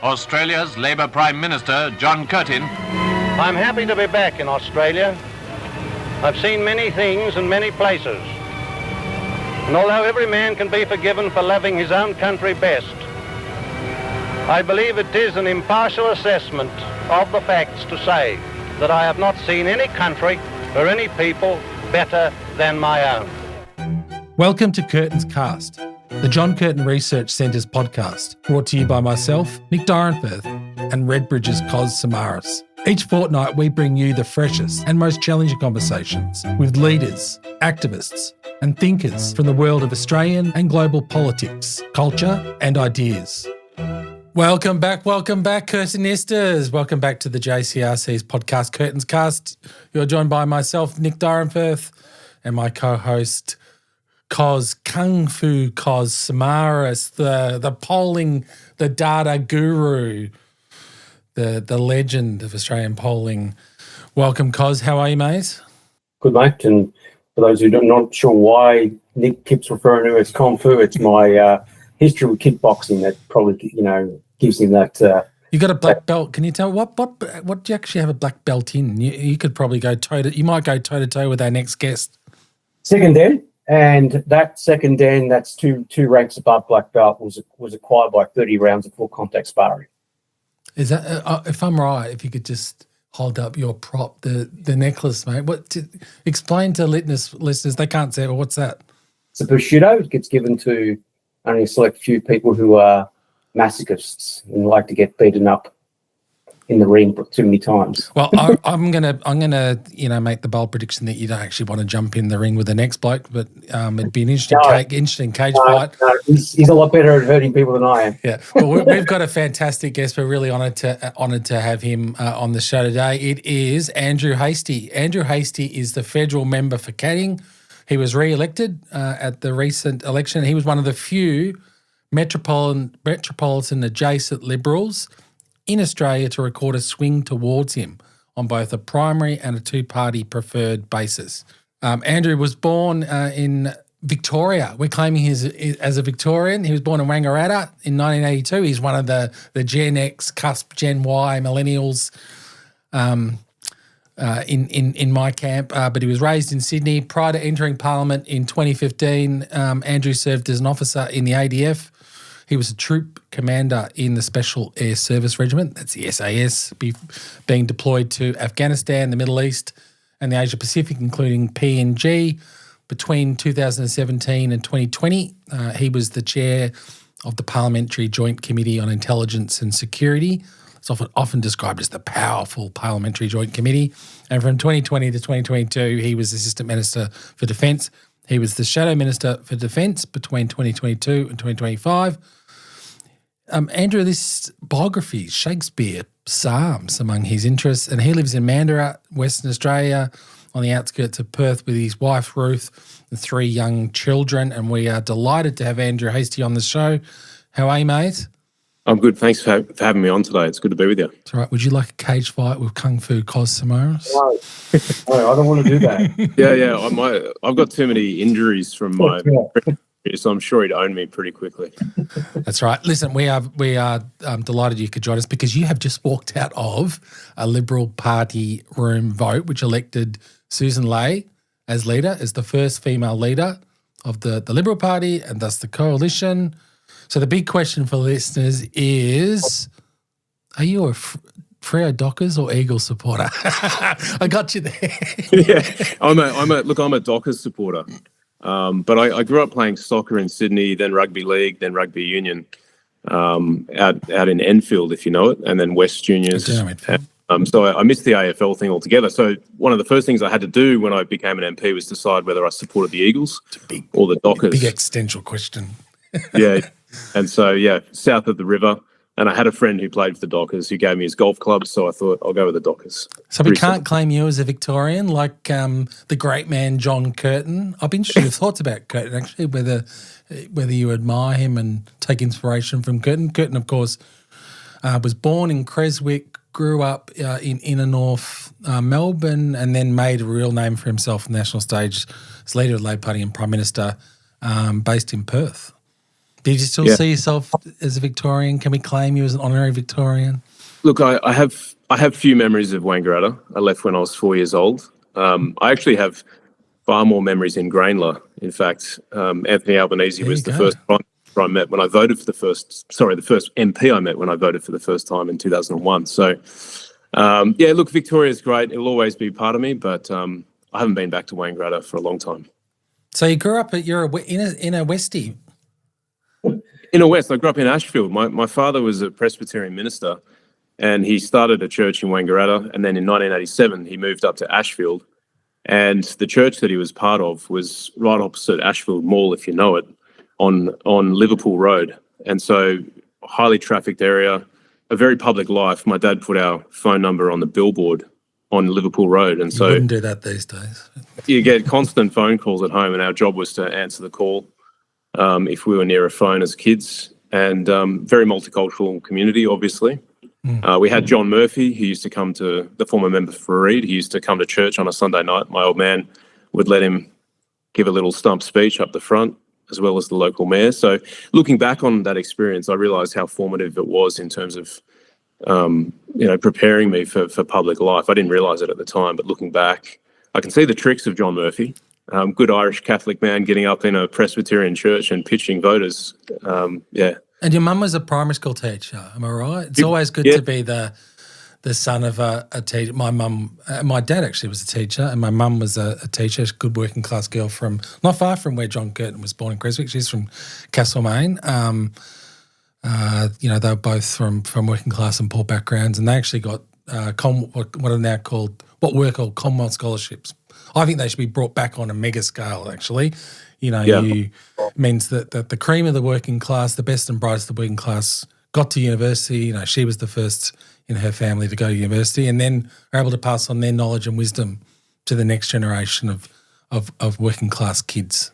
Australia's Labour Prime Minister, John Curtin. I'm happy to be back in Australia. I've seen many things and many places. And although every man can be forgiven for loving his own country best, I believe it is an impartial assessment of the facts to say that I have not seen any country or any people better than my own. Welcome to Curtin's Cast, the John Curtin Research Centre's podcast, brought to you by myself, Nick Dyrenfurth, and Redbridge's Kos Samaras. Each fortnight we bring you the freshest and most challenging conversations with leaders, activists and thinkers from the world of Australian and global politics, culture and ideas. Welcome back, Curtinistas. Welcome back to the JCRC's podcast, Curtin's Cast. You're joined by myself, Nick Dyrenfurth, and my co-host, Kung Fu Kos Samaras, the polling, the data guru, the legend of Australian polling. Welcome, Kos. How are you, mate? Good, mate. And for those who are not sure why Nick keeps referring to it as Kung Fu, it's my history with kickboxing that probably, gives him that. You got a black belt. Can you tell what do you actually have a black belt in? You could probably go you might go toe to toe with our next guest. Second Dan, and that second Dan, that's two ranks above black belt, was acquired by 30 rounds of full contact sparring. Is that if I'm right? If you could just hold up your prop, the necklace, mate. Explain to listeners, they can't see it. Well, what's that? It's a Bushido. It gets given to only a select few people who are masochists and like to get beaten up in the ring too many times. Well, I'm gonna make the bold prediction that you don't actually want to jump in the ring with the next bloke, but it'd be an interesting cage fight. No, he's a lot better at hurting people than I am. Yeah, well, we've got a fantastic guest. We're really honoured to have him on the show today. It is Andrew Hastie. Andrew Hastie is the federal member for Canning. He was re-elected at the recent election. He was one of the few metropolitan adjacent Liberals in Australia to record a swing towards him on both a primary and a two-party preferred basis. Andrew was born in Victoria. We're claiming he's as a Victorian. He was born in Wangaratta in 1982. He's one of the Gen X, cusp, Gen Y, millennials in my camp, but he was raised in Sydney. Prior to entering Parliament in 2015, Andrew served as an officer in the ADF. He was a troop commander in the Special Air Service Regiment, that's the SAS, being deployed to Afghanistan, the Middle East and the Asia Pacific, including PNG. Between 2017 and 2020, he was the chair of the Parliamentary Joint Committee on Intelligence and Security. It's often described as the powerful Parliamentary Joint Committee. And from 2020 to 2022, he was Assistant Minister for Defence. He was the Shadow Minister for Defence between 2022 and 2025. Andrew, this biography, Shakespeare, Psalms among his interests, and he lives in Mandurah, Western Australia, on the outskirts of Perth with his wife Ruth and 3 young children. And we are delighted to have Andrew Hastie on the show. How are you, mate? I'm good. Thanks for having me on today. It's good to be with you. It's all right. Would you like a cage fight with Kung Fu Kos Samaras? No, I don't want to do that. Yeah. I've got too many injuries from my so I'm sure he'd own me pretty quickly. That's right. Listen, we are delighted you could join us because you have just walked out of a Liberal Party room vote which elected Susan Ley as leader, as the first female leader of the Liberal Party and thus the coalition. So the big question for listeners is, are you a Freo Dockers or Eagles supporter? I got you there. Yeah, I'm a Dockers supporter. But I grew up playing soccer in Sydney, then rugby league, then rugby union, out in Enfield, if you know it, and then West Juniors. So I missed the AFL thing altogether. So one of the first things I had to do when I became an MP was decide whether I supported the Eagles or the Dockers. Big existential question. Yeah. And so, south of the river. And I had a friend who played for the Dockers who gave me his golf club, so I thought I'll go with the Dockers. So we can't claim you as a Victorian like the great man John Curtin. I've been interested in your thoughts about Curtin, actually, whether you admire him and take inspiration from Curtin. Curtin, of course, was born in Creswick, grew up in inner north Melbourne, and then made a real name for himself on the national stage as leader of the Labor Party and Prime Minister based in Perth. Did you still see yourself as a Victorian? Can we claim you as an honorary Victorian? Look, I have few memories of Wangaratta. I left when I was 4 years old. I actually have far more memories in Grainler. In fact, Anthony Albanese was the first prime minister I met when I voted for the first MP I met when I voted for the first time in 2001. So, look, Victoria's great. It'll always be part of me, but I haven't been back to Wangaratta for a long time. So you grew up in a Westie. In a West, I grew up in Ashfield. My father was a Presbyterian minister, and he started a church in Wangaratta, and then in 1987 he moved up to Ashfield, and the church that he was part of was right opposite Ashfield Mall, if you know it, on Liverpool Road. And so highly trafficked area, a very public life. My dad put our phone number on the billboard on Liverpool Road, and so you wouldn't do that these days. You get constant phone calls at home, and our job was to answer the call if we were near a phone as kids. And very multicultural community, obviously. We had John Murphy, who used to come to, the former member for Reed. He used to come to church on a Sunday night. My old man would let him give a little stump speech up the front, as well as the local mayor. So looking back on that experience, I realised how formative it was in terms of, preparing me for public life. I didn't realise it at the time, but looking back, I can see the tricks of John Murphy. Good Irish Catholic man getting up in a Presbyterian church and pitching voters. And your mum was a primary school teacher, am I right? It's always good to be the son of a teacher. My dad actually was a teacher, and my mum was a teacher, a good working class girl from not far from where John Curtin was born in Creswick. She's from Castlemaine. They were both from working class and poor backgrounds, and they actually got what are now called, what were called Commonwealth scholarships. I think they should be brought back on a mega scale, actually. Means that the cream of the working class, the best and brightest of the working class, got to university. She was the first in her family to go to university, and then are able to pass on their knowledge and wisdom to the next generation of working class kids.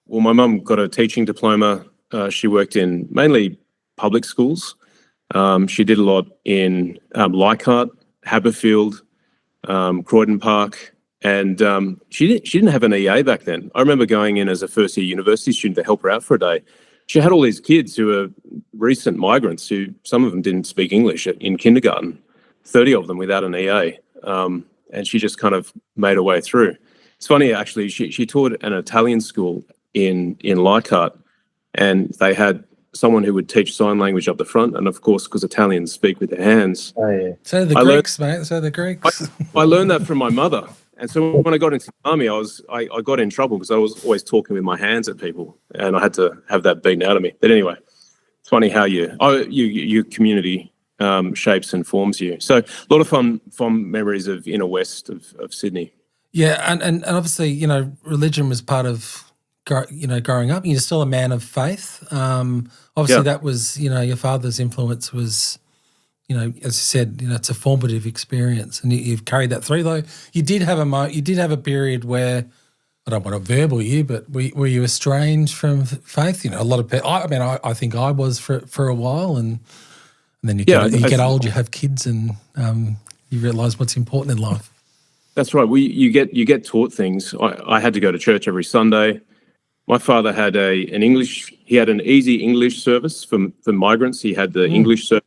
Well, my mum got a teaching diploma. She worked in mainly public schools. She did a lot in Leichhardt, Haberfield, Croydon Park. And she didn't have an EA back then. I remember going in as a first-year university student to help her out for a day. She had all these kids who were recent migrants who, some of them didn't speak English in kindergarten, 30 of them without an EA. And she just kind of made her way through. It's funny, actually, she taught an Italian school in Leichhardt, and they had someone who would teach sign language up the front. And, of course, because Italians speak with their hands. Oh, yeah. So the Greeks, mate. So the Greeks. I learned that from my mother. And so when I got into the army, I got in trouble because I was always talking with my hands at people, and I had to have that beaten out of me. But anyway, it's funny how your community shapes and forms you. So a lot of fond memories of inner west of Sydney. Yeah, and obviously, religion was part of, growing up. You're still a man of faith. Obviously, that was, your father's influence was, as you said, it's a formative experience, and you've carried that through. Though you did have a period where, I don't want to verbal you, but were you estranged from faith? A lot of people. I think I was for a while, and then you get old, you have kids, and you realise what's important in life. That's right. You get taught things. I had to go to church every Sunday. My father had an easy English service for migrants. He had the English service.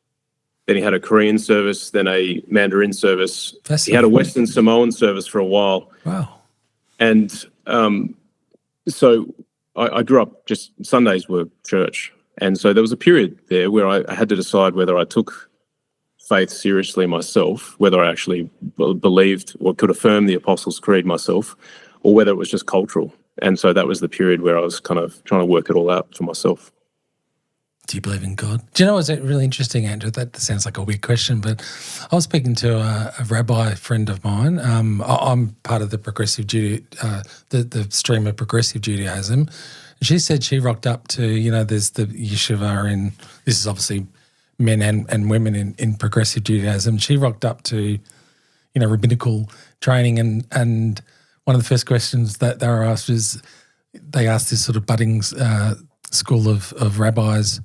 Then he had a Korean service, then a Mandarin service. He had a Western Samoan service for a while. Wow. And so I grew up, just Sundays were church. And so there was a period there where I had to decide whether I took faith seriously myself, whether I actually believed or could affirm the Apostles' Creed myself, or whether it was just cultural. And so that was the period where I was kind of trying to work it all out for myself. Do you believe in God? Do you know what's really interesting, Andrew? That sounds like a weird question, but I was speaking to a rabbi friend of mine. I'm part of the progressive the stream of progressive Judaism. And she said she rocked up to, there's the yeshiva in, this is obviously men and women in progressive Judaism. She rocked up to, rabbinical training, and one of the first questions that they were asked is, they asked this sort of budding school of rabbis,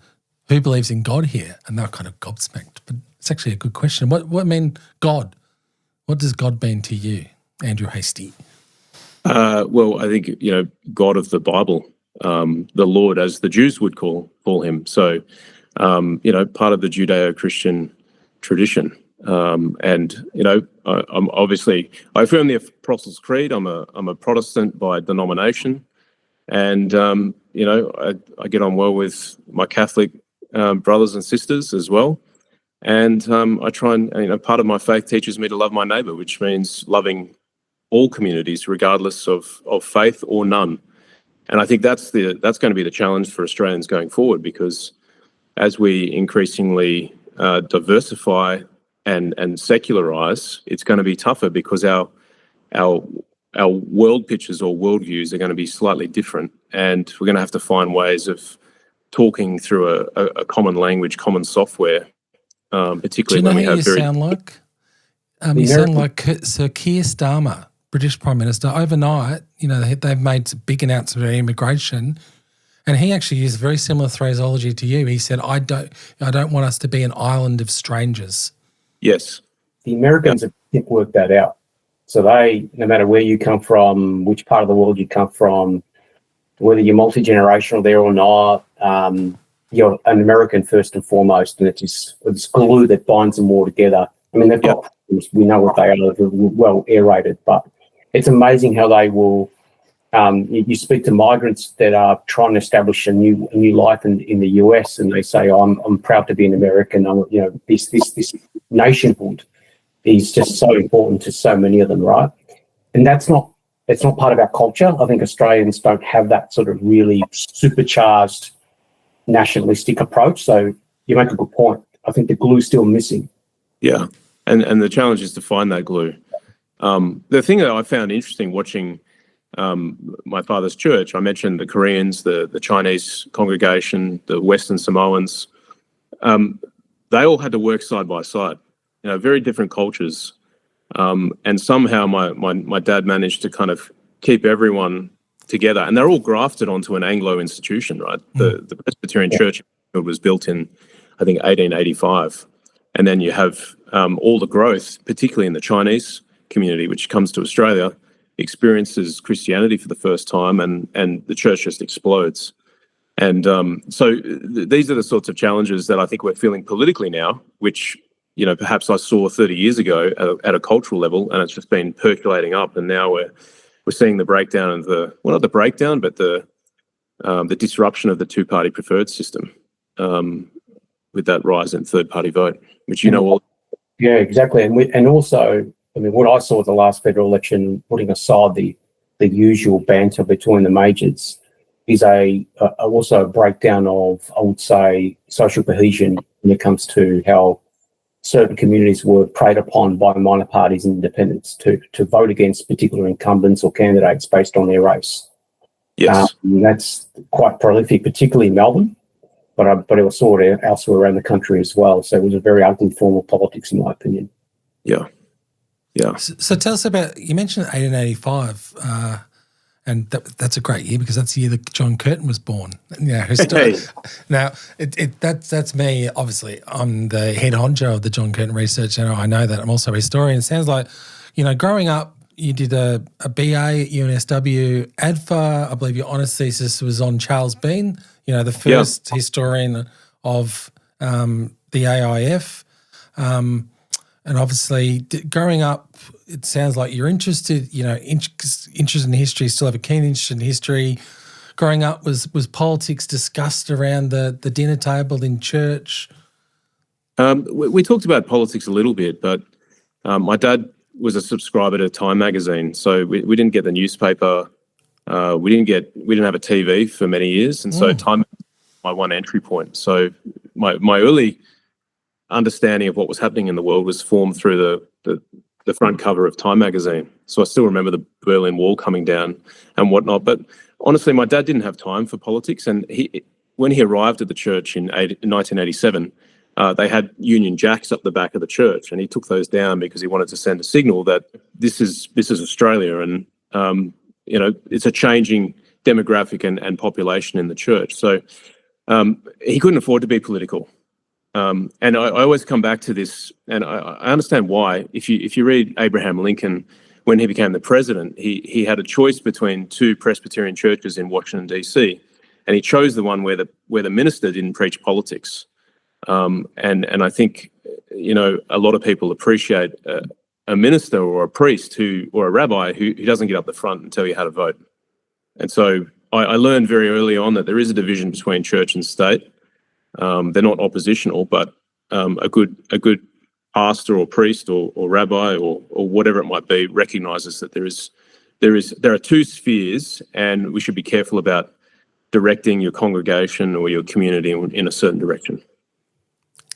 who believes in God here? And they're kind of gobsmacked. But it's actually a good question. What mean God? What does God mean to you, Andrew Hastie? Well, I think, God of the Bible. the Lord, as the Jews would call him. So, part of the Judeo-Christian tradition. And I'm obviously, I affirm the Apostles' Creed. I'm a Protestant by denomination, and I get on well with my Catholic brothers and sisters as well. And I try and, part of my faith teaches me to love my neighbour, which means loving all communities, regardless of faith or none. And I think that's going to be the challenge for Australians going forward, because as we increasingly diversify and secularise, it's going to be tougher, because our world pictures or worldviews are going to be slightly different, and we're going to have to find ways of talking through a common language, common software, particularly when we have very... Do you know who you sound like? You sound like Sir Keir Starmer, British Prime Minister. Overnight, they've made some big announcements about immigration, and he actually used very similar phraseology to you. He said, I don't want us to be an island of strangers. Yes. The Americans have worked that out. So they, no matter where you come from, which part of the world you come from, whether you're multi-generational there or not, you're an American first and foremost, and it's glue that binds them all together. I mean, they've got problems. We know what they are. They're well aerated, but it's amazing how they will. You speak to migrants that are trying to establish a new life in the US, and they say, "I'm proud to be an American." This nationhood is just so important to so many of them, right? And it's not part of our culture. I think Australians don't have that sort of really supercharged nationalistic approach. So you make a good point. I think the glue's still missing. Yeah, and the challenge is to find that glue. The thing that I found interesting watching my father's church, I mentioned the Koreans, the Chinese congregation, the Western Samoans, they all had to work side by side, very different cultures. And somehow my dad managed to kind of keep everyone together, and they're all grafted onto an Anglo institution, right? The Presbyterian Church was built in, I think, 1885. And then you have all the growth, particularly in the Chinese community, which comes to Australia, experiences Christianity for the first time, and the church just explodes. And so these are the sorts of challenges that I think we're feeling politically now, which, perhaps I saw 30 years ago at a cultural level, and it's just been percolating up. And now we're seeing the breakdown of not the breakdown, but the disruption of the two-party preferred system with that rise in third-party vote, which all. Yeah, exactly. And also, I mean, what I saw at the last federal election, putting aside the usual banter between the majors, is also a breakdown of, I would say, social cohesion when it comes to how certain communities were preyed upon by minor parties and independents to vote against particular incumbents or candidates based on their race. Yes. That's quite prolific, particularly in Melbourne, but it was sort of elsewhere around the country as well. So it was a very ugly form of politics, in my opinion. Yeah. Yeah. So tell us about, you mentioned 1885, and that's a great year because that's the year that John Curtin was born. Now, that's me. Obviously, I'm the head honcho of the John Curtin Research Centre. I know that. I'm also a historian. It sounds like, growing up, you did a BA at UNSW, ADFA. I believe your honours thesis was on Charles Bean, the first historian of the AIF. And obviously, growing up, it sounds like you're interested, interested in history, still have a keen interest in history. Growing up, was politics discussed around the dinner table in church? We talked about politics a little bit, but my dad was a subscriber to Time magazine, so we didn't get the newspaper. We didn't have a TV for many years, and so Time was my one entry point. So my early understanding of what was happening in the world was formed through the front cover of Time magazine. So I still remember the Berlin Wall coming down and whatnot. But honestly, my dad didn't have time for politics, and when he arrived at the church in 1987, they had Union Jacks up the back of the church, and he took those down because he wanted to send a signal that this is Australia, and it's a changing demographic and population in the church. So he couldn't afford to be political. And I always come back to this, and I understand why. If you read Abraham Lincoln, when he became the president, he had a choice between two Presbyterian churches in Washington, D.C., and he chose the one where the minister didn't preach politics. And I think, a lot of people appreciate a minister or a priest or a rabbi who doesn't get up the front and tell you how to vote. And so I learned very early on that there is a division between church and state. They're not oppositional, but a good pastor or priest or rabbi or whatever it might be recognises that there are two spheres, and we should be careful about directing your congregation or your community in a certain direction.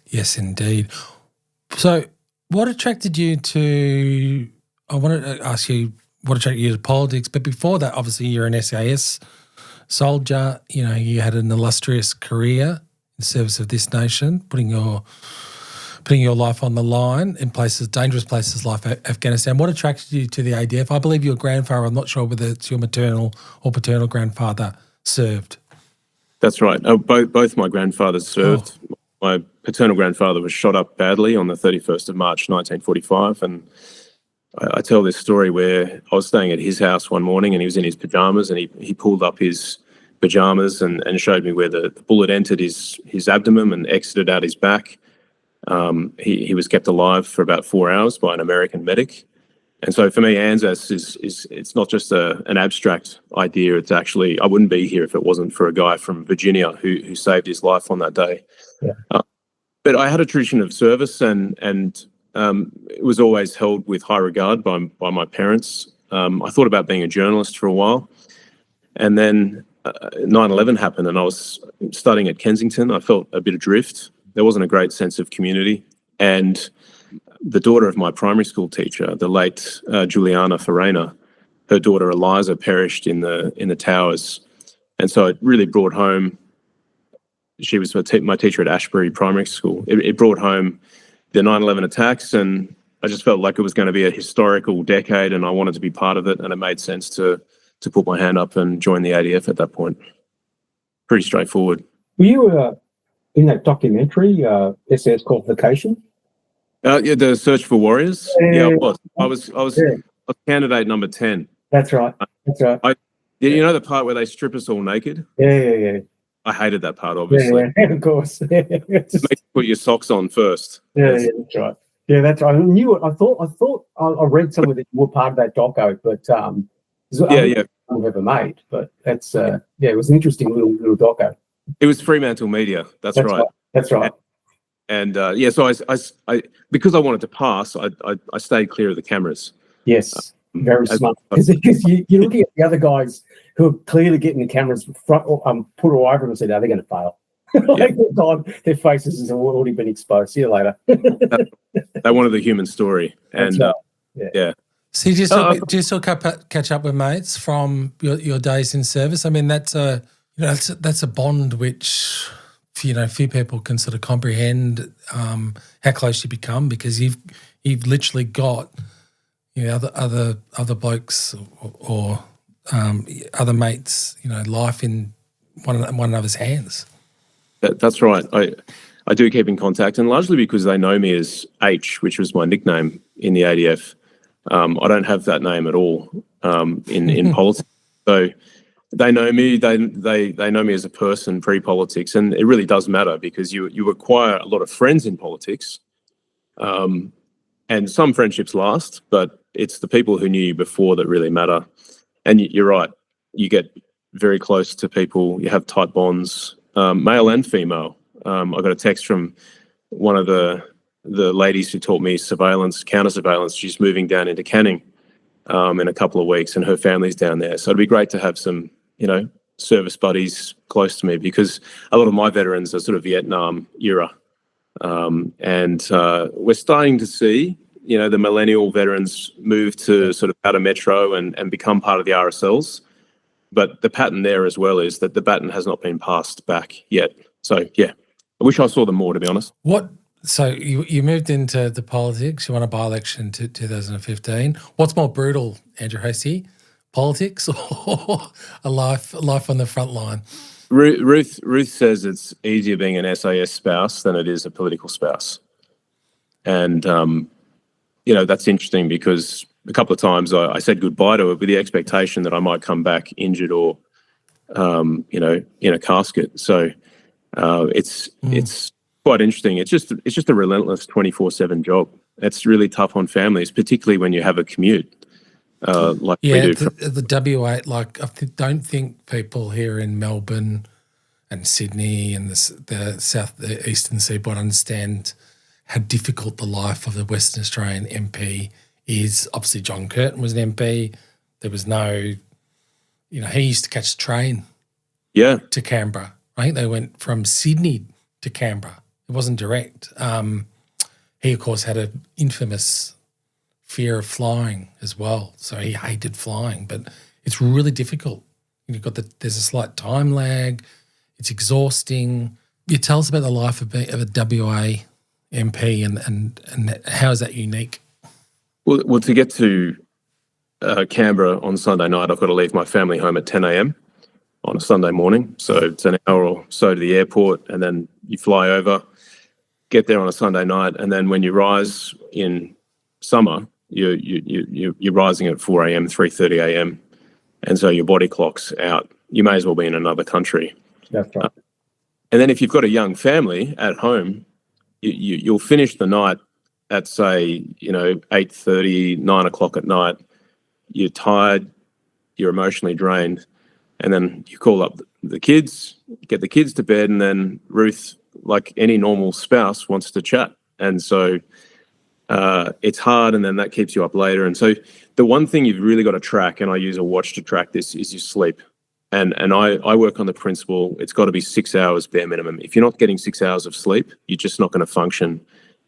Yes, indeed. So what attracted you to, I wanted to ask you, what attracted you to politics? But before that, obviously you're an SAS soldier. You had an illustrious career in service of this nation, putting your life on the line in dangerous places like Afghanistan. What attracted you to the ADF? I believe your grandfather, I'm not sure whether it's your maternal or paternal grandfather, served. That's right. Both my grandfathers served. Oh. My paternal grandfather was shot up badly on the 31st of March, 1945. And I tell this story where I was staying at his house one morning and he was in his pajamas, and he pulled up his pajamas and showed me where the bullet entered his abdomen and exited out his back. He was kept alive for about 4 hours by an American medic. And so for me, ANZAS it's not just an abstract idea. It's actually, I wouldn't be here if it wasn't for a guy from Virginia who saved his life on that day. Yeah. But I had a tradition of service, and it was always held with high regard by my parents. I thought about being a journalist for a while, and then 9/11 happened, and I was studying at Kensington. I felt a bit adrift. There wasn't a great sense of community, and the daughter of my primary school teacher, the late Juliana Farena, her daughter Eliza perished in the towers, and so it really brought home. She was my teacher at Ashbury Primary School. It brought home the 9/11 attacks, and I just felt like it was going to be a historical decade, and I wanted to be part of it, and it made sense to put my hand up and join the ADF at that point. Pretty straightforward. Were you in that documentary, SAS Qualification? Yeah, the Search for Warriors. Yeah, I was candidate number 10. That's right. You know the part where they strip us all naked? Yeah. I hated that part, obviously. Yeah, of course. Make you put your socks on first. Yeah, that's right. Yeah, that's right. I knew it. I thought I read somewhere that you were part of that doco, but I've ever made. But that's it was an interesting little doco. It was Fremantle Media. That's right. That's right. And so I because I wanted to pass, I stayed clear of the cameras. Yes, very smart. Because you're looking at the other guys who are clearly getting the cameras put all over them and said, "Oh, they're going to fail." Their faces has already been exposed. See you later. They wanted the human story, and yeah. So do you still catch up with mates from your days in service? I mean, that's a bond which few people can sort of comprehend how close you become, because you've literally got other blokes or other mates life in one another's hands. That's right. I do keep in contact, and largely because they know me as H, which was my nickname in the ADF. I don't have that name at all in politics. So they know me. They know me as a person pre-politics, and it really does matter because you acquire a lot of friends in politics, and some friendships last, but it's the people who knew you before that really matter. And you're right. You get very close to people. You have tight bonds, male and female. I got a text from one of the ladies who taught me counter surveillance. She's moving down into Canning in a couple of weeks, and her family's down there. So it'd be great to have some, service buddies close to me, because a lot of my veterans are sort of Vietnam era. And we're starting to see, the millennial veterans move to sort of outer metro and become part of the RSLs. But the pattern there as well is that the baton has not been passed back yet. So, yeah, I wish I saw them more, to be honest. So you moved into the politics. You won a by-election to 2015. What's more brutal, Andrew Hastie, politics or a life on the front line? Ruth says it's easier being an SAS spouse than it is a political spouse. And, that's interesting because a couple of times I said goodbye to it with the expectation that I might come back injured or, in a casket. So it's quite interesting. It's just a relentless 24/7 job. It's really tough on families, particularly when you have a commute. Like we do. The WA, like don't think people here in Melbourne and Sydney and the eastern seaboard understand how difficult the life of the Western Australian MP is. Obviously, John Curtin was an MP. There was no, he used to catch the train to Canberra. I think they went from Sydney to Canberra. It wasn't direct. He, of course, had an infamous fear of flying as well. So he hated flying, but it's really difficult. There's a slight time lag. It's exhausting. You tell us about the life of a WA MP and how is that unique? Well, to get to Canberra on Sunday night, I've got to leave my family home at 10 a.m. on a Sunday morning. So it's an hour or so to the airport, and then you fly over, get there on a Sunday night, and then when you rise in summer, you're rising at 4 a.m., 3:30 a.m., and so your body clock's out. You may as well be in another country. That's right. And then if you've got a young family at home, you'll finish the night at, say, 8:30, 9 o'clock at night. You're tired, you're emotionally drained, and then you call up the kids, get the kids to bed, and then Ruth, like any normal spouse, wants to chat. And so it's hard, and then that keeps you up later. And so the one thing you've really got to track, and I use a watch to track this, is your sleep. And I work on the principle it's got to be 6 hours bare minimum. If you're not getting 6 hours of sleep, you're just not going to function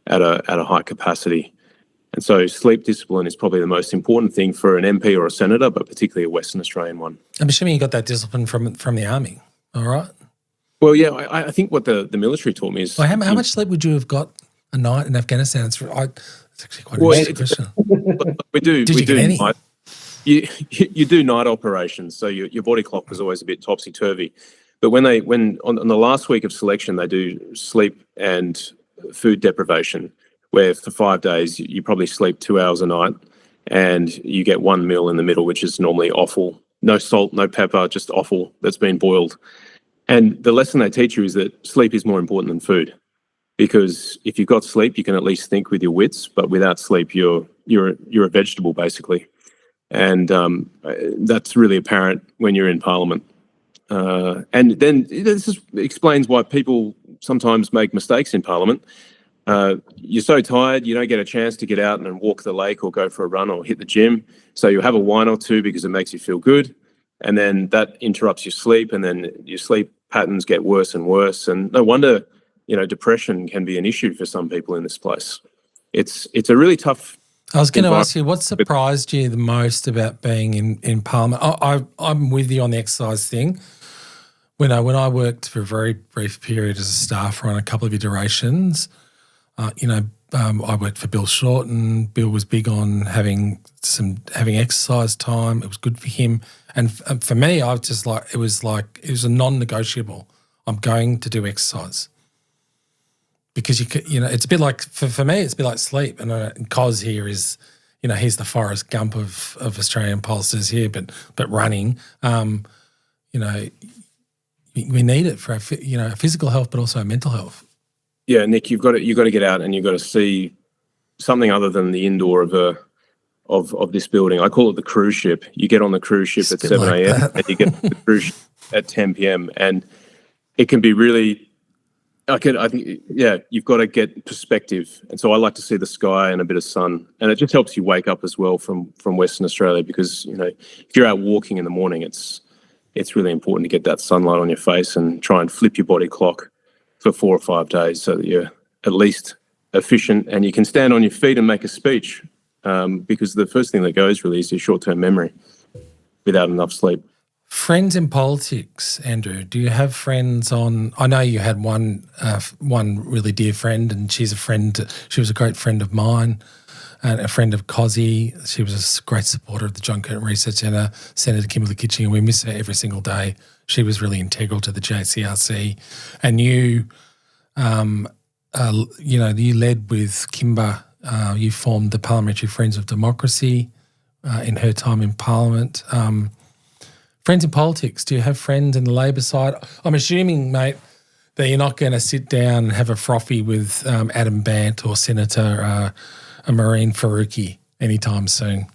at a high capacity. And so sleep discipline is probably the most important thing for an MP or a senator, but particularly a Western Australian one. I'm assuming you got that discipline from the army, all right? Well, yeah, I think what the military taught me is... Well, how much sleep would you have got a night in Afghanistan? It's actually quite an interesting question. We do. Did you get any? You do night operations, so your body clock was always a bit topsy-turvy. But when on the last week of selection, they do sleep and food deprivation, where for 5 days you probably sleep 2 hours a night, and you get one meal in the middle, which is normally offal, no salt, no pepper, just offal that's been boiled. And the lesson they teach you is that sleep is more important than food, because if you've got sleep, you can at least think with your wits. But without sleep, you're a vegetable basically. And that's really apparent when you're in Parliament. And then this explains why people sometimes make mistakes in Parliament. You're so tired, you don't get a chance to get out and walk the lake or go for a run or hit the gym. So you have a wine or two because it makes you feel good. And then that interrupts your sleep, and then your sleep patterns get worse and worse. And no wonder, depression can be an issue for some people in this place. It's a really tough... I was going to ask you, what surprised you the most about being in Parliament? I'm with you on the exercise thing. When I worked for a very brief period as a staffer on a couple of iterations, I worked for Bill Shorten. Bill was big on having exercise time. It was good for him, and for me, I was just it was a non-negotiable. I'm going to do exercise. Because it's a bit like for me, it's a bit like sleep. And Kos here is, he's the Forrest Gump of Australian pollsters here, but running, we need it for our physical health, but also our mental health. Yeah, Nick, you've got to get out and you've got to see something other than the indoor of this building. I call it the cruise ship. You get on the cruise ship at 7 a.m. and you get the cruise ship at 10 p.m. and it can be really. I think, you've got to get perspective. And so I like to see the sky and a bit of sun. And it just helps you wake up as well from Western Australia, because, if you're out walking in the morning, it's really important to get that sunlight on your face and try and flip your body clock for 4 or 5 days so that you're at least efficient and you can stand on your feet and make a speech, because the first thing that goes really is your short-term memory without enough sleep. Friends in politics, Andrew. Do you have friends on? I know you had one really dear friend, and she's a friend. She was a great friend of mine, and a friend of Kosy. She was a great supporter of the John Curtin Research Centre, Senator Kimberley Kitching, and we miss her every single day. She was really integral to the JCRC, and you led with Kimber. You formed the Parliamentary Friends of Democracy. in her time in Parliament. Friends in politics, do you have friends in the Labor side? I'm assuming, mate, that you're not going to sit down and have a frothy with Adam Bant or Senator Maureen Faruqi anytime soon.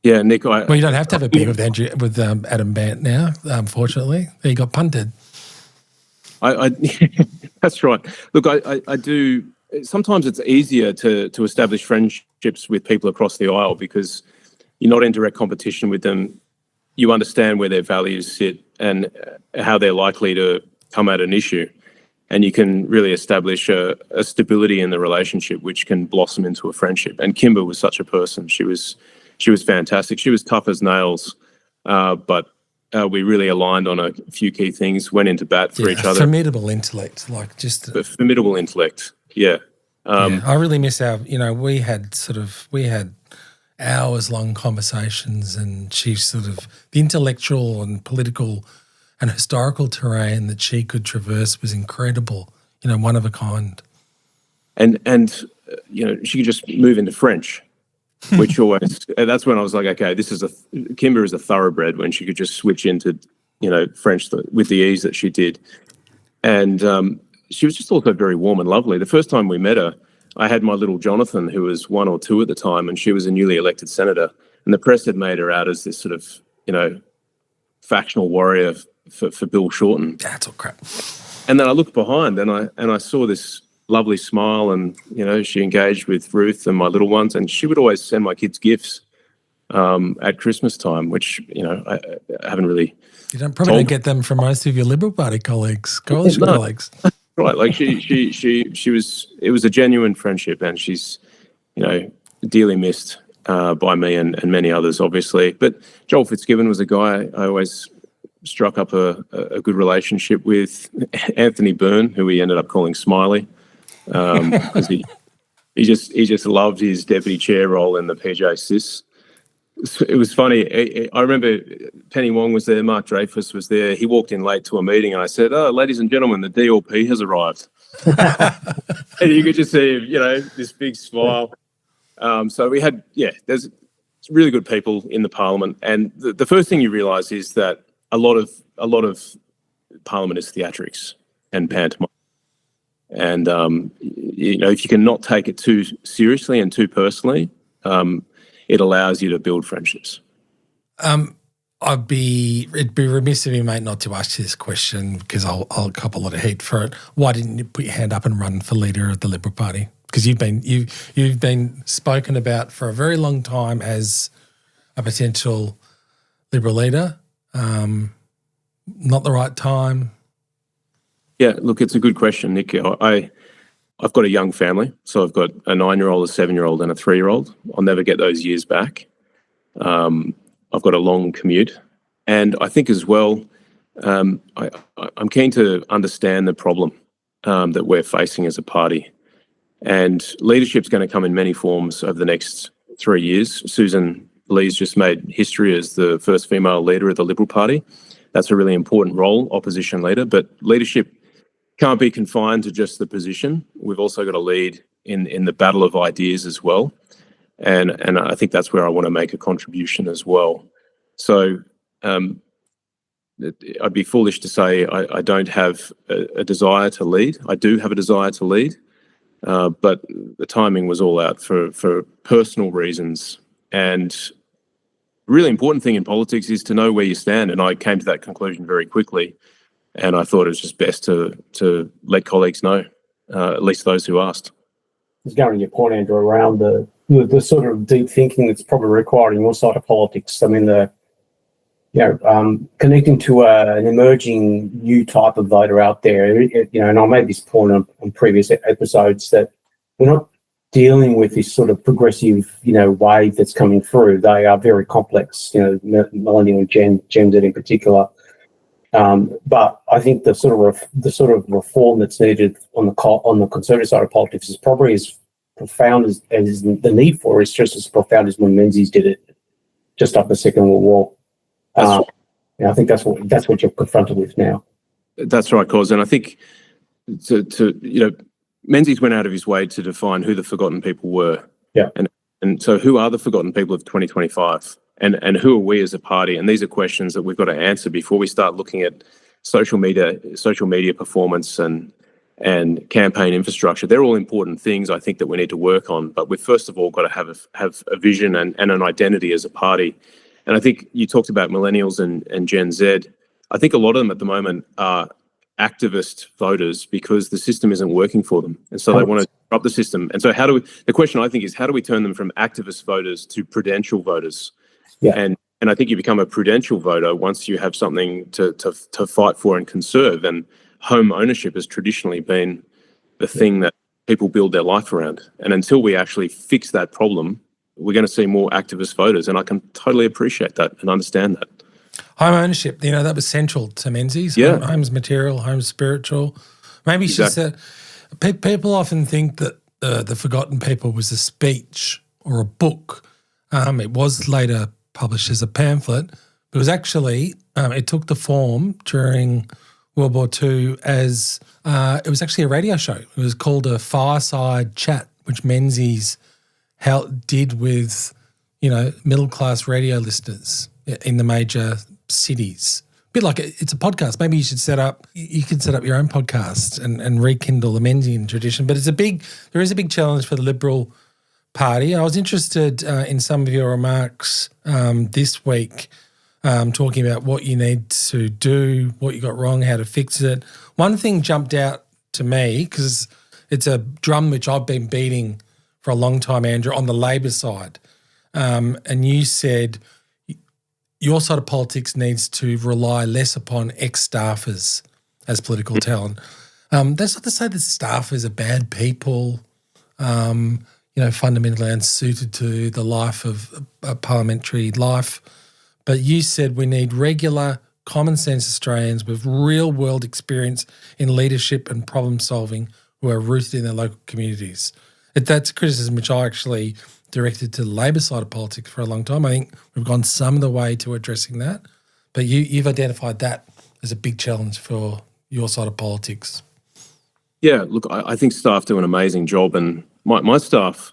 Yeah, Nick. Well, you don't have to have a beer with Adam Bant now, unfortunately. He got punted. That's right. Look, I do. Sometimes it's easier to establish friendships with people across the aisle because you're not in direct competition with them. You understand where their values sit and how they're likely to come at an issue. And you can really establish a stability in the relationship, which can blossom into a friendship. And Kimber was such a person. She was fantastic. She was tough as nails, but we really aligned on a few key things, went into bat for each other. Formidable intellect, like just... Formidable intellect, yeah. I really miss we had hours-long conversations, and she the intellectual and political and historical terrain that she could traverse was incredible, one of a kind. And she could just move into French, which always, that's when I was like, okay, Kimber is a thoroughbred when she could just switch into, French with the ease that she did. And she was just also very warm and lovely. The first time we met her, I had my little Jonathan, who was 1 or 2 at the time, and she was a newly elected senator. And the press had made her out as this sort of, factional warrior for Bill Shorten. That's all crap. And then I looked behind and I saw this lovely smile, and, she engaged with Ruth and my little ones, and she would always send my kids gifts at Christmas time, which, I haven't really... You don't get them from most of your Liberal Party colleagues, colleagues. Right, like she was. It was a genuine friendship, and she's, dearly missed by me and many others, obviously. But Joel Fitzgibbon was a guy I always struck up a good relationship with. Anthony Byrne, who we ended up calling Smiley, because he just loved his deputy chair role in the PJ Sis. It was funny. I remember Penny Wong was there, Mark Dreyfus was there. He walked in late to a meeting, and I said, "Oh, ladies and gentlemen, the DLP has arrived." And you could just see, this big smile. So we had, there's really good people in the Parliament, and the first thing you realise is that a lot of Parliament is theatrics and pantomime, and if you can not take it too seriously and too personally. It allows you to build friendships. It'd be remiss of me, mate, not to ask you this question because I'll cop a lot of heat for it. Why didn't you put your hand up and run for leader of the Liberal Party? Because you've been spoken about for a very long time as a potential Liberal leader. Not the right time. Yeah, look, it's a good question, Nick. I've got a young family, so I've got a 9-year-old, a 7-year-old, and a 3-year-old. I'll never get those years back. I've got a long commute, and I think as well, I'm keen to understand the problem that we're facing as a party. And leadership's going to come in many forms over the next 3 years. Susan Lee's just made history as the first female leader of the Liberal Party. That's a really important role, opposition leader, but leadership can't be confined to just the position. We've also got to lead in the battle of ideas as well. And I think that's where I want to make a contribution as well. So I'd be foolish to say I don't have a desire to lead. I do have a desire to lead, but the timing was all out for personal reasons. And the really important thing in politics is to know where you stand. And I came to that conclusion very quickly. And I thought it was just best to let colleagues know, at least those who asked. Just going to your point, Andrew, around the sort of deep thinking that's probably required in your side of politics. I mean, connecting to an emerging new type of voter out there, and I made this point on previous episodes that we're not dealing with this sort of progressive, wave that's coming through. They are very complex, millennial and Gen Z in particular. But I think the sort of reform that's needed on the conservative side of politics is probably as profound as the need for it is just as profound as when Menzies did it just after the Second World War. I think that's what you're confronted with now. That's right, Kos. And I think Menzies went out of his way to define who the forgotten people were. Yeah. And And so who are the forgotten people of 2025? And who are we as a party? And these are questions that we've got to answer before we start looking at social media performance and campaign infrastructure. They're all important things I think that we need to work on. But we've first of all got to have a vision and an identity as a party. And I think you talked about millennials and Gen Z. I think a lot of them at the moment are activist voters because the system isn't working for them. And so they want to disrupt the system. And so the question I think is, how do we turn them from activist voters to prudential voters? Yeah. And I think you become a prudential voter once you have something to fight for and conserve. And home ownership has traditionally been the thing that people build their life around. And until we actually fix that problem, we're going to see more activist voters. And I can totally appreciate that and understand that. Home ownership, that was central to Menzies. Yeah. Home's material, home's spiritual. Maybe it's just that people often think that The Forgotten People was a speech or a book. It was later published as a pamphlet, but it was actually, it took the form during World War II as, it was actually a radio show. It was called a fireside chat, which Menzies did with, middle-class radio listeners in the major cities. A bit like it's a podcast. Maybe you could set up your own podcast and rekindle the Menzies tradition. But there is a big challenge for the Liberal Party. I was interested in some of your remarks this week, talking about what you need to do, what you got wrong, how to fix it. One thing jumped out to me, because it's a drum which I've been beating for a long time, Andrew, on the Labor side. And you said your side of politics needs to rely less upon ex-staffers as political talent. That's not to say that staffers are bad people, fundamentally unsuited to the life of a parliamentary life. But you said we need regular, common sense Australians with real world experience in leadership and problem solving who are rooted in their local communities. That's a criticism which I actually directed to the Labor side of politics for a long time. I think we've gone some of the way to addressing that. But you've identified that as a big challenge for your side of politics. Yeah, look, I think staff do an amazing job, and my staff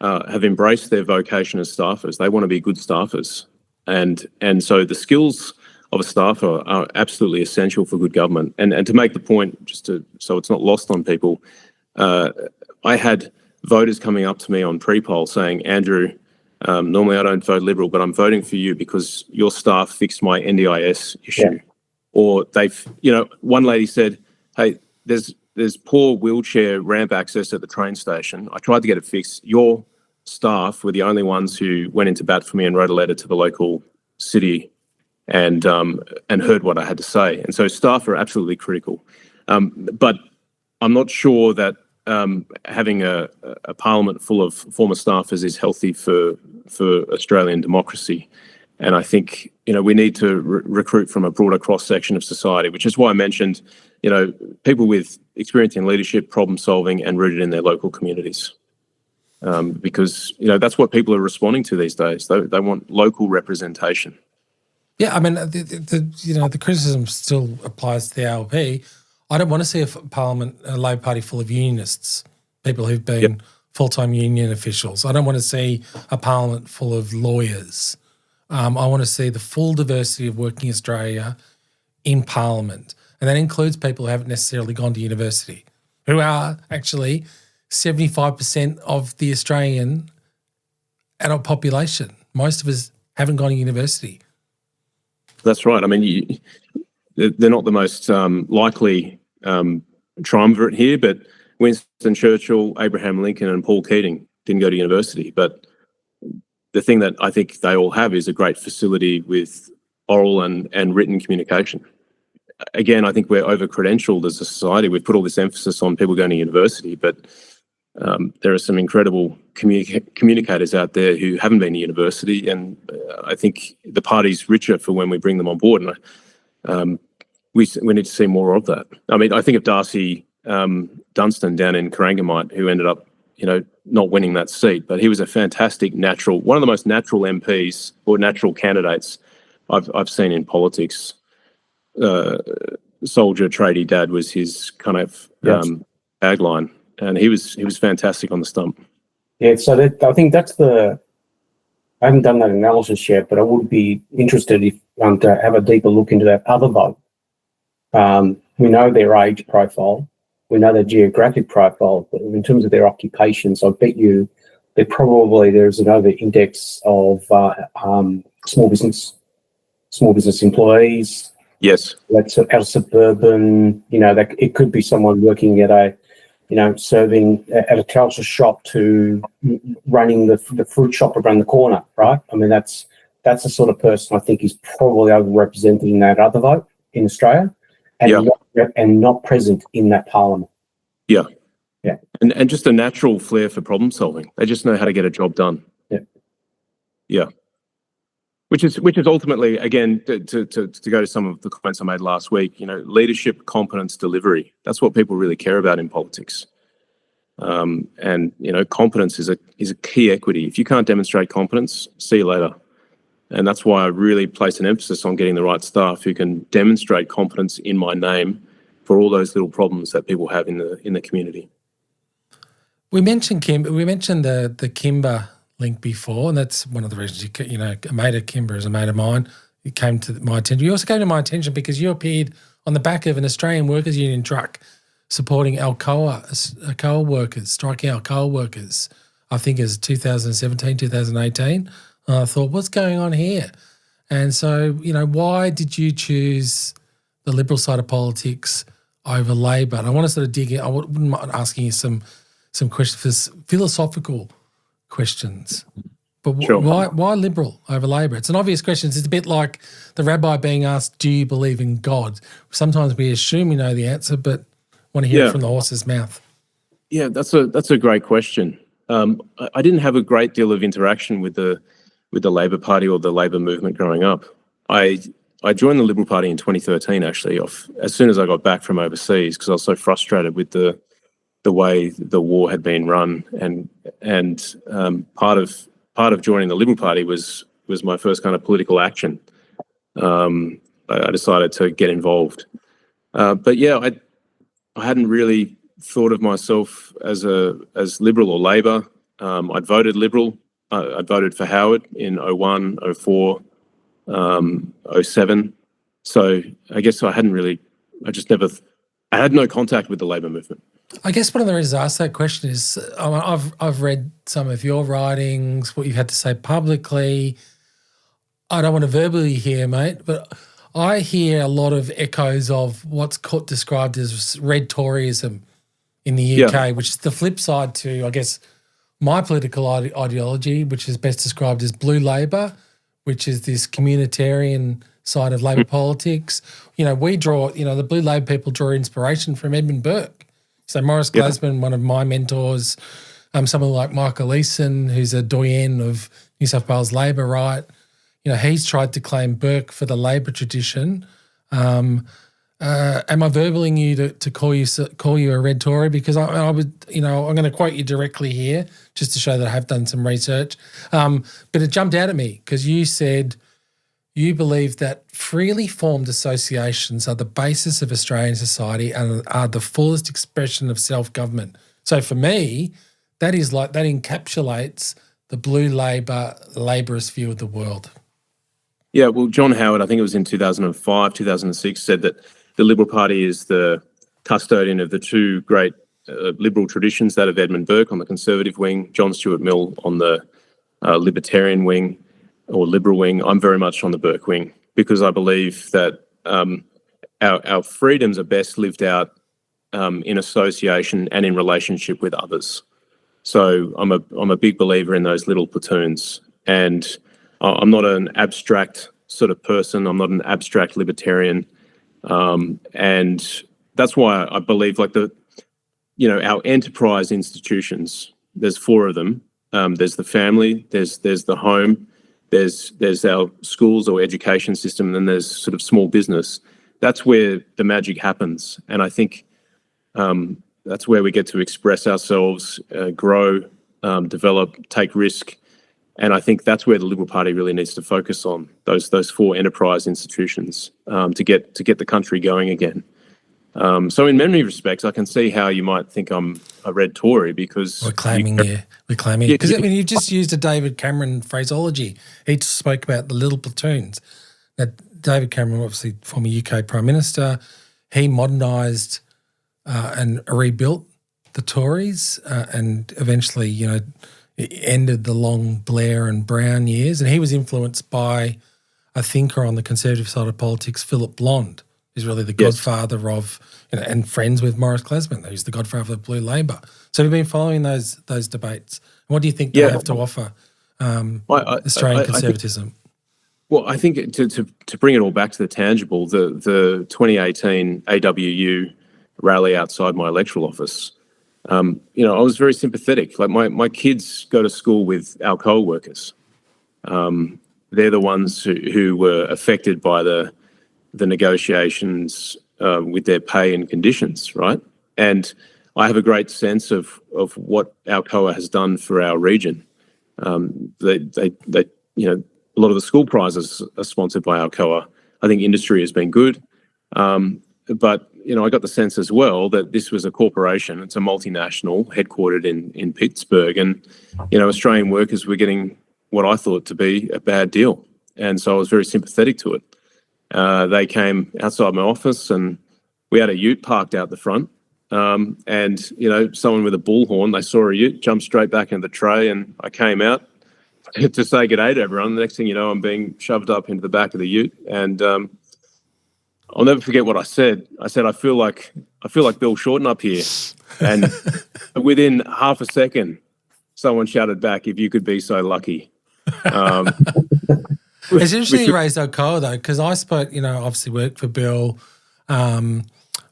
have embraced their vocation as staffers. They want to be good staffers. And so the skills of a staffer are absolutely essential for good government. And to make the point, so it's not lost on people, I had voters coming up to me on pre-poll saying, Andrew, normally I don't vote Liberal, but I'm voting for you because your staff fixed my NDIS issue. Yeah. Or one lady said, hey, there's poor wheelchair ramp access at the train station. I tried to get it fixed. Your staff were the only ones who went into bat for me and wrote a letter to the local city and heard what I had to say. And so staff are absolutely critical. But I'm not sure that having a parliament full of former staffers is healthy for Australian democracy. And I think, we need to recruit from a broader cross-section of society, which is why I mentioned, people with experience in leadership, problem solving, and rooted in their local communities. Because, that's what people are responding to these days. They want local representation. Yeah, I mean, the criticism still applies to the ALP. I don't want to see a Labor Party full of unionists, people who've been full-time union officials. I don't want to see a parliament full of lawyers. I want to see the full diversity of working Australia in parliament. And that includes people who haven't necessarily gone to university, who are actually 75% of the Australian adult population. Most of us haven't gone to university. That's right. I mean, they're not the most likely triumvirate here, but Winston Churchill, Abraham Lincoln, and Paul Keating didn't go to university. But the thing that I think they all have is a great facility with oral and written communication. Again, I think we're over-credentialed as a society. We've put all this emphasis on people going to university, but there are some incredible communicators out there who haven't been to university, and I think the party's richer for when we bring them on board. And we need to see more of that. I mean, I think of Darcy Dunstan down in Corangamite, who ended up, not winning that seat, but he was a fantastic one of the most natural MPs or natural candidates I've seen in politics. Soldier, tradie, dad was his kind of tagline, and he was fantastic on the stump. Yeah, so I think that's I haven't done that analysis yet, but I would be interested to have a deeper look into that other vote. We know their age profile, we know their geographic profile, but in terms of their occupations, I bet you there's an over-index of small business employees. Yes. That's out of suburban, that it could be someone working at serving at a culture shop to running the fruit shop around the corner, right? I mean, that's the sort of person I think is probably overrepresented in that other vote in Australia, and not present in that parliament. Yeah. Yeah. And just a natural flair for problem solving. They just know how to get a job done. Yeah. Yeah. Which is ultimately, again, to go to some of the comments I made last week, leadership, competence, delivery. That's what people really care about in politics. And competence is a key equity. If you can't demonstrate competence, see you later. And that's why I really place an emphasis on getting the right staff who can demonstrate competence in my name for all those little problems that people have in the community. We mentioned the Kimber link before, and that's one of the reasons a mate of Kimber is a mate of mine. It came to my attention. You also came to my attention because you appeared on the back of an Australian Workers Union truck supporting Alcoa workers, striking Alcoa workers. I think it was 2017, 2018. And I thought, what's going on here? And so, why did you choose the Liberal side of politics over Labor? And I want to sort of dig in. I wouldn't mind asking you some questions, philosophical questions. But Sure. why Liberal over Labor? It's an obvious question. It's a bit like the rabbi being asked, do you believe in God? Sometimes we assume we know the answer, but want to hear it from the horse's mouth. Yeah, that's a great question. I didn't have a great deal of interaction with the Labor Party or the Labor movement growing up. I joined the Liberal Party in 2013, actually, as soon as I got back from overseas, because I was so frustrated with the way the war had been run, and part of joining the Liberal Party was my first kind of political action. I decided to get involved, but yeah, I hadn't really thought of myself as Liberal or Labor. I'd voted Liberal. I'd voted for Howard in 01, 04, 07. So I guess I had no contact with the Labor movement. I guess one of the reasons I asked that question is I've read some of your writings, what you've had to say publicly. I don't want to verbally hear, mate, but I hear a lot of echoes of what's described as Red Toryism in the UK, which is the flip side to, I guess, my political ideology, which is best described as Blue Labor, which is this communitarian side of Labor politics. We draw, the Blue Labor people draw inspiration from Edmund Burke. So Morris Glasman, one of my mentors, someone like Michael Eason, who's a doyen of New South Wales Labor, right? He's tried to claim Burke for the Labor tradition. Am I verbaling you to call you a Red Tory? Because I would, I'm going to quote you directly here just to show that I have done some research. But it jumped out at me because you said you believe that freely formed associations are the basis of Australian society and are the fullest expression of self-government. So for me, that encapsulates the Blue Labourist view of the world. Yeah, well, John Howard, I think it was in 2005, 2006, said that the Liberal Party is the custodian of the two great liberal traditions, that of Edmund Burke on the Conservative wing, John Stuart Mill on the Libertarian wing or Liberal wing. I'm very much on the Burke wing because I believe that our freedoms are best lived out in association and in relationship with others. So I'm a big believer in those little platoons, and I'm not an abstract sort of person. I'm not an abstract libertarian. And that's why I believe our enterprise institutions, there's four of them. There's the family, there's the home, there's our schools or education system, and then there's sort of small business. That's where the magic happens. And I think that's where we get to express ourselves, grow, develop, take risk. And I think that's where the Liberal Party really needs to focus on, those four enterprise institutions to get the country going again. So in many respects, I can see how you might think I'm a Red Tory because we're claiming because I mean you just used a David Cameron phraseology. He spoke about the little platoons. Now, David Cameron, obviously former UK Prime Minister, he modernised and rebuilt the Tories and eventually, it ended the long Blair and Brown years. And he was influenced by a thinker on the conservative side of politics, Philip Blond, who's really the godfather of, and friends with Morris Glasman, who's the godfather of Blue Labor. So we've been following those debates. What do you think they have to offer Australian conservatism? I think to bring it all back to the tangible, the 2018 AWU rally outside my electoral office, I was very sympathetic. Like my kids go to school with Alcoa workers. They're the ones who were affected by the negotiations with their pay and conditions, right? And I have a great sense of what Alcoa has done for our region. They a lot of the school prizes are sponsored by Alcoa. I think industry has been good. But, I got the sense as well that this was a corporation. It's a multinational headquartered in Pittsburgh. And, Australian workers were getting what I thought to be a bad deal. And so I was very sympathetic to it. They came outside my office and we had a ute parked out the front. And, someone with a bullhorn, they saw a ute, jumped straight back into the tray, and I came out to say good day to everyone. The next thing you know, I'm being shoved up into the back of the ute. And I'll never forget what I said. I said, I feel like Bill Shorten up here. And within half a second, someone shouted back, "If you could be so lucky." It's interesting you raised Alcoa, though, because I spoke, obviously worked for Bill. I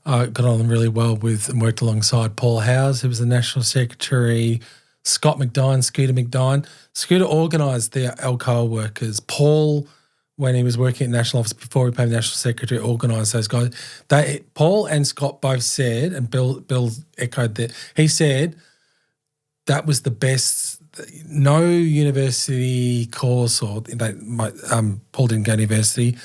got on really well with and worked alongside Paul Howes, who was the National Secretary, Scott McDine, Scooter McDine. Scooter organised the Alcoa workers. Paul, when he was working at National Office before he became National Secretary, organised those guys. Paul and Scott both said, and Bill echoed that, he said that was the best. No university course, or Paul didn't go to university.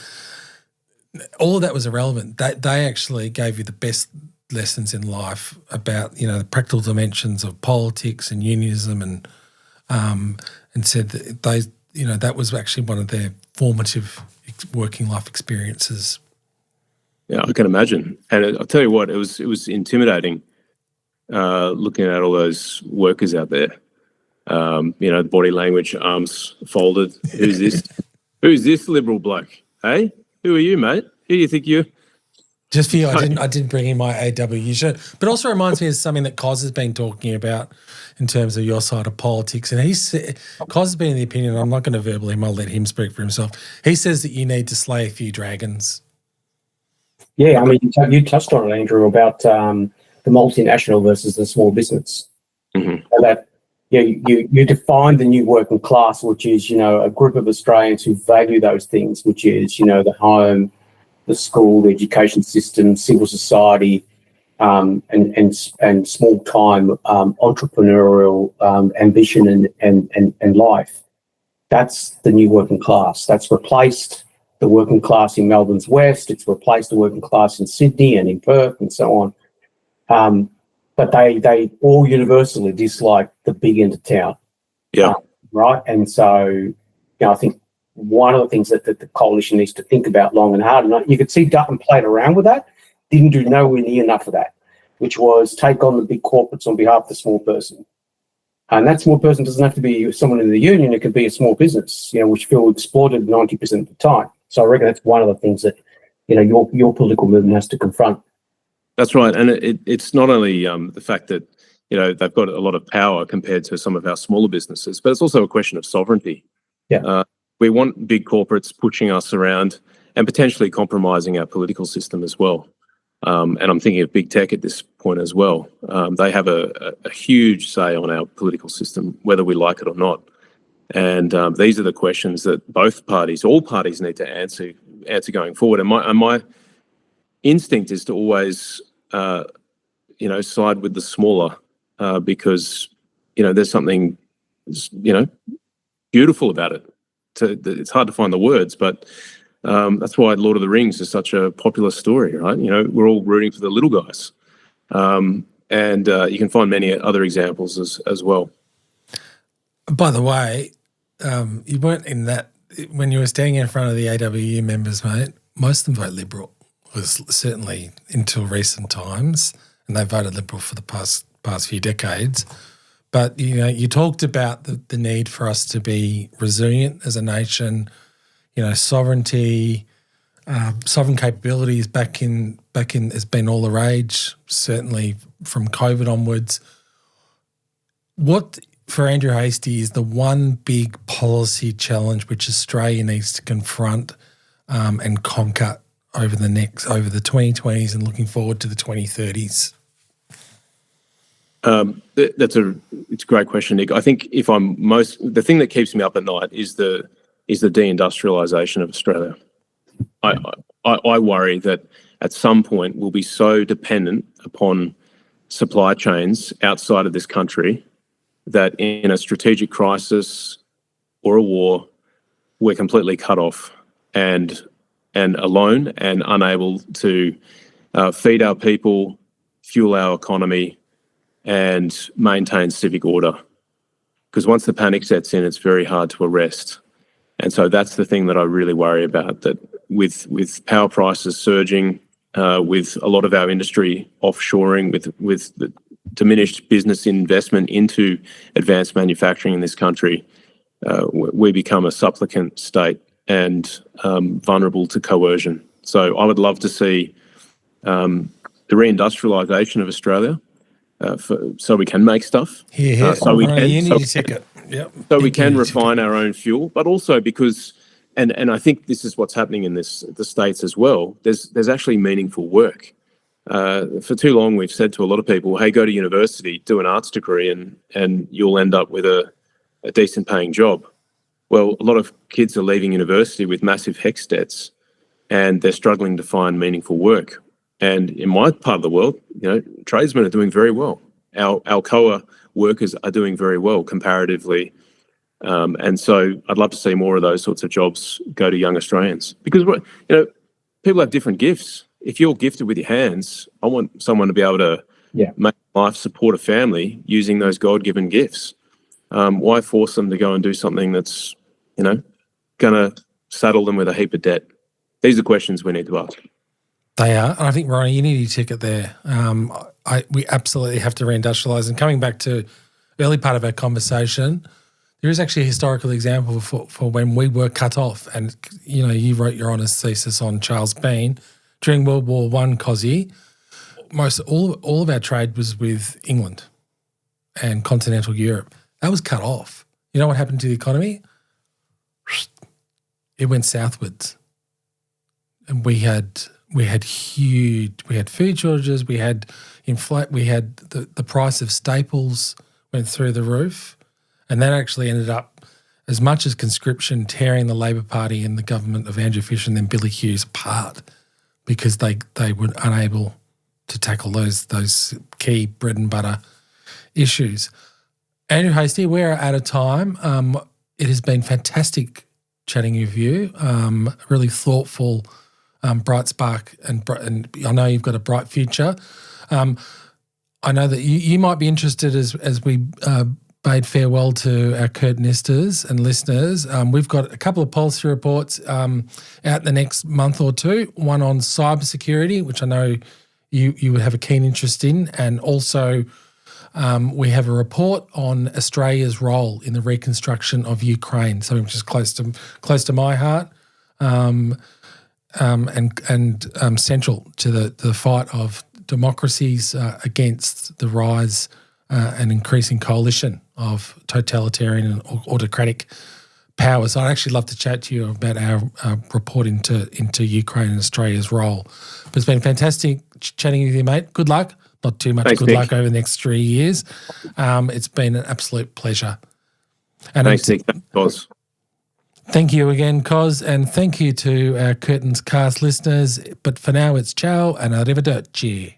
All of that was irrelevant. They actually gave you the best lessons in life about the practical dimensions of politics and unionism, and said that that was actually one of their formative working life experiences. Yeah, I can imagine. And I'll tell you what, it was intimidating looking at all those workers out there. The body language, arms folded. Who's this? Who's this liberal bloke? Hey, who are you, mate? Who do you think you? Just for you, I didn't bring in my AWU shirt, but also reminds me of something that Kos has been talking about in terms of your side of politics. And Kos has been in the opinion, I'm not going to verbally him, I'll let him speak for himself. He says that you need to slay a few dragons. Yeah, I mean, you touched on it, Andrew, about the multinational versus the small business. Mm-hmm. So that you define the new working class, which is, a group of Australians who value those things, which is, the home, the school, the education system, civil society, and small time entrepreneurial ambition and life. That's the new working class. That's replaced the working class in Melbourne's West. It's replaced the working class in Sydney and in Perth and so on. But they all universally dislike the big end of town. Yeah. Right. And so, I think one of the things that the coalition needs to think about long and hard, and you could see Dutton played around with that, didn't do nowhere near enough of that, which was take on the big corporates on behalf of the small person. And that small person doesn't have to be someone in the union. It could be a small business, which feel exploited 90% of the time. So I reckon that's one of the things that, your political movement has to confront. That's right. And it's not only the fact that, they've got a lot of power compared to some of our smaller businesses, but it's also a question of sovereignty. Yeah. We want big corporates pushing us around and potentially compromising our political system as well. And I'm thinking of big tech at this point as well. They have a huge say on our political system, whether we like it or not. And these are the questions that all parties need to answer going forward. And my instinct is to always, side with the smaller, because, there's something, beautiful about it. It's hard to find the words, but That's why Lord of the Rings is such a popular story, right? You know, we're all rooting for the little guys. And you can find many other examples as well. By the way, you weren't in that when you were standing in front of the AWU members, mate. Most of them vote Liberal, was certainly until recent times, and they voted Liberal for the past few decades. But you know, you talked about the need for us to be resilient as a nation. You know, sovereignty, sovereign capabilities back in has been all the rage. Certainly from COVID onwards. What for Andrew Hastie is the one big policy challenge which Australia needs to confront and conquer over the 2020s and looking forward to the 2030s? It's a great question, Nick. I think the thing that keeps me up at night is the deindustrialisation of Australia. I worry that at some point we'll be so dependent upon supply chains outside of this country that in a strategic crisis or a war, we're completely cut off and alone and unable to feed our people, fuel our economy, and maintain civic order. Because once the panic sets in, it's very hard to arrest. And so that's the thing that I really worry about, that with power prices surging, with a lot of our industry offshoring, with the diminished business investment into advanced manufacturing in this country, we become a supplicant state and vulnerable to coercion. So I would love to see the reindustrialisation of Australia so we can make stuff. So we can refine our own fuel, but also because, and I think this is what's happening in the States as well, there's actually meaningful work. For too long, we've said to a lot of people, hey, go to university, do an arts degree, and you'll end up with a decent paying job. Well, a lot of kids are leaving university with massive HECS debts, and they're struggling to find meaningful work. And in my part of the world, you know, tradesmen are doing very well. Our Alcoa workers are doing very well comparatively. And so I'd love to see more of those sorts of jobs go to young Australians, because, you know, people have different gifts. If you're gifted with your hands, I want someone to be able to make life, support a family using those God-given gifts. Why force them to go and do something that's, you know, going to saddle them with a heap of debt? These are questions we need to ask. They are. And I think, Ronnie, you need your ticket there. We absolutely have to reindustrialise. And coming back to the early part of our conversation, there is actually a historical example for when we were cut off. And, you know, you wrote your honours thesis on Charles Bean. During World War I, Kosy, all of our trade was with England and continental Europe. That was cut off. You know what happened to the economy? It went southwards. And we had food shortages, we had the price of staples went through the roof, and that actually ended up, as much as conscription, tearing the Labor Party and the government of Andrew Fisher and then Billy Hughes apart, because they were unable to tackle those key bread and butter issues. Andrew Hastie, we're out of time. It has been fantastic chatting with you, really thoughtful, bright spark, and I know you've got a bright future. I know that you might be interested as we bade farewell to our Curtinistas and listeners. We've got a couple of policy reports out in the next month or two, one on cybersecurity, which I know you would have a keen interest in, and also we have a report on Australia's role in the reconstruction of Ukraine, something which is close to my heart. And central to the fight of democracies against the rise and increasing coalition of totalitarian and autocratic powers. I'd actually love to chat to you about our report into Ukraine and Australia's role. But it's been fantastic chatting with you, mate. Good luck. Not too much. Thanks, good Nick. luck over the next 3 years. It's been an absolute pleasure. And Thanks, Nick. Thanks, Kos. Thank you again, Kos, and thank you to our Curtin's Cast listeners. But for now, it's ciao and arrivederci.